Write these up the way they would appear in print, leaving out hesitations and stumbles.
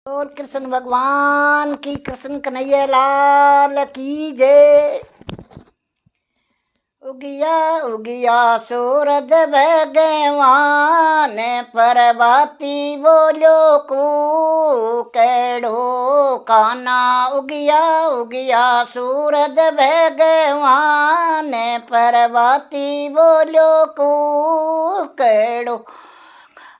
बोल कृष्ण भगवान की, कृष्ण कन्हैया लाल की जय। उगिया उगिया सूरज भगवान, प्रभाती बोलो को केड़ो काना। उगिया उगिया सूरज भगवान, प्रभाती बोलो को केड़ो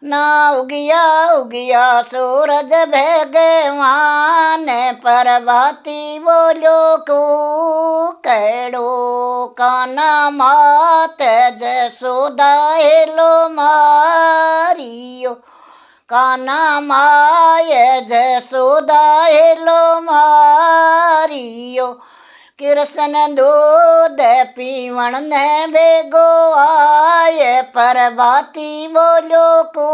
ना। उगिया उगिया सूरज भगवान, प्रभाती बोलो को केड़ो काना। मात जसोदा हेलो मारियो काना, माय जसोदा हेलो मारियो। कृष्ण दूध पीवण ने बेगो आए, प्रभाती बोलो को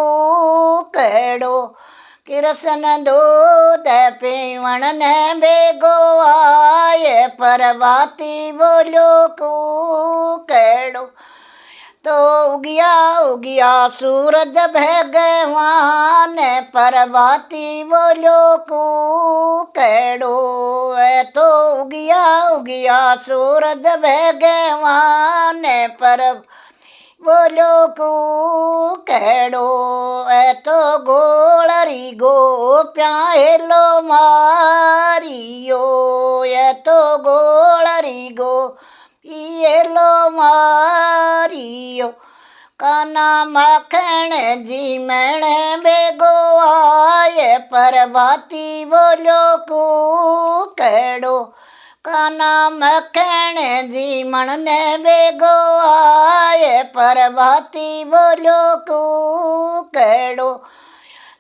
केड़ो। कृष्ण दूध पीवण ने बेगो आए, प्रभाती बोलो को केड़ो। तो उगिया उगिया सूरज भगवान, प्रभाती बोलो को केड़ो। तो उगिया उगिया सूरज भगवान, बोलो को केड़ो। तो गोलरी गोप्या हेलो मारियो, तो गोलरी गो हेलो मारियो। काना मखण जी मैण बेगो आए, प्रभाती बोलो को केड़ो। काना मखण जी मन ने बेगो आए, प्रभाती बोलो को केड़ो।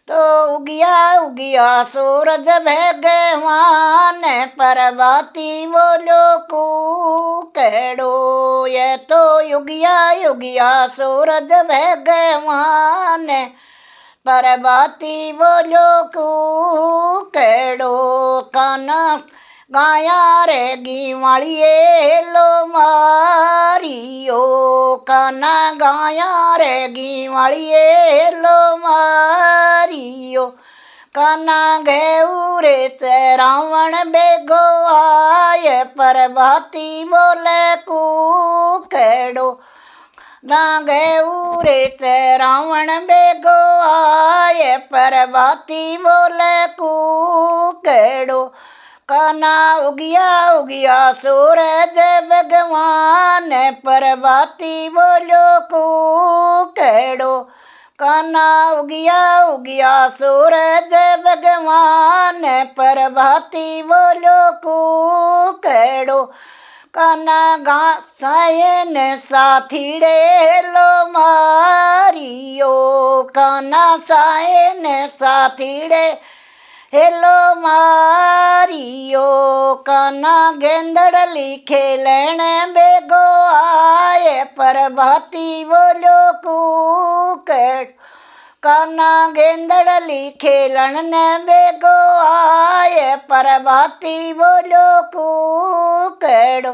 तो उगिया उगिया सूरज भगवान, प्रभाती बोलो को केड़ो। ये तो उगिया उगिया सूरज भगवान, प्रभाती बोलो को केड़ो। काना गाया रे गीवाड़िए हेलो मारियो, काना गाया रे गीवाड़िए हेलो मारियो। काना घेऊ रे ते रावण बेगो आए, प्रभाती बोले को केड़ो। ना घेऊ रे ते रावण बेगो आए, प्रभाती बोले को केड़ो। काना उगिया उगिया सूरज भगवान, प्रभाती बोलो को केड़ो। काना उगिया उगिया सूरज भगवान, प्रभाती बोलो को केड़ो। काना गा सायन साथीड़े हेलो मारियो, काना सायन साथीड़े हेलो मारियो। काना गेंदड़ली खेलण बेगो आए, प्रभाती बोलो को केड़ो। काना गेंदड़ली खेलण ने बेगो आए, प्रभाती बोलो को केड़ो।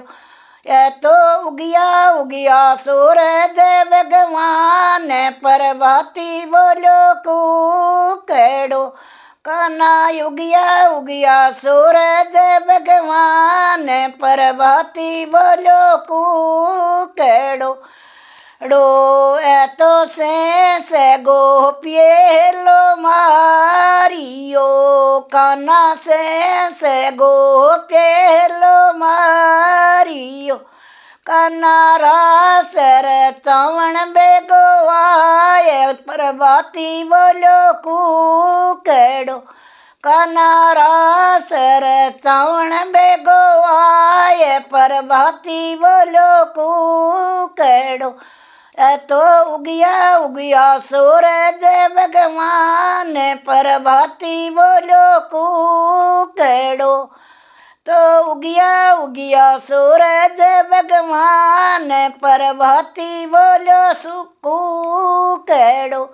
ये तो उगिया उगिया सूरज भगवान, प्रभाती बोलो को केड़ो। काना उगिया उगिया सूरज भगवान, प्रभाती बोलो को केड़ो। डो तो से गोपिए हेलो मारियो, काना से गोपिए हेलो मारियो। काना रास रचावण बेगो आए, प्रभाती बोलो को केड़ो। काना रास रचावण बेगो आए, प्रभाती बोलो को केड़ो। तो उगिया उगिया सूरज भगवान, प्रभाती बोलो को केड़ो। तो उगिया उगिया सूरज भगवान, प्रभाती बोलो सुकू केड़ो।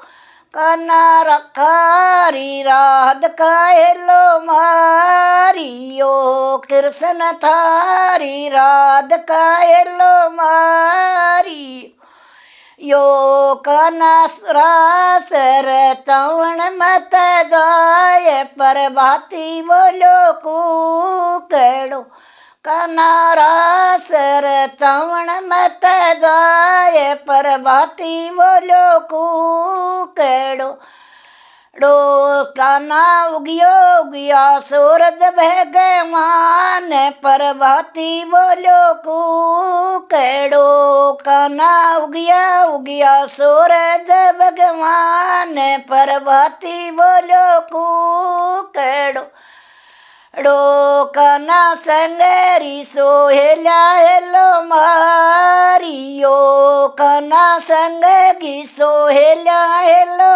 काना रखारी राधिका हेलो मारियो, कृष्ण थारी राधिका हेलो मारियो। यो कनसरास रतवण मत जाय प्रभाती बोलो कूकड़ो कनारास रतवण मत जाय प्रभाती बोलो कूकड़ो डो काना उगियो उगिया सूरज भगवान प्रभाती बोलो कूकड़ो काना उगिया उगिया सूरज भगवान प्रभाती बोलो कूकड़ो डो काना संगरी सोहेला हेलो मारियो काना संगी सोहेला हेलो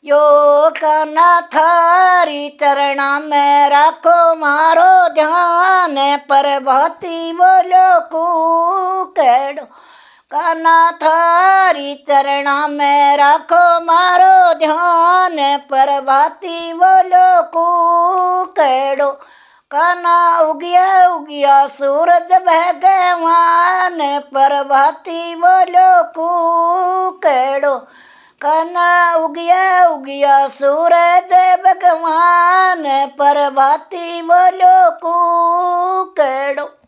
यो काना थारी चरणा में राखो मारो ध्यान प्रभाती बोलो कूकड़ो काना थारी चरणा में राखो मारो ध्यान प्रभाती बोलो कूकड़ो काना उगिया उगिया सूरज भगवान प्रभाती बोलो कूकड़ो काना उगिया उगिया सूरज भगवान प्रभाती बोलो कूकड़ो।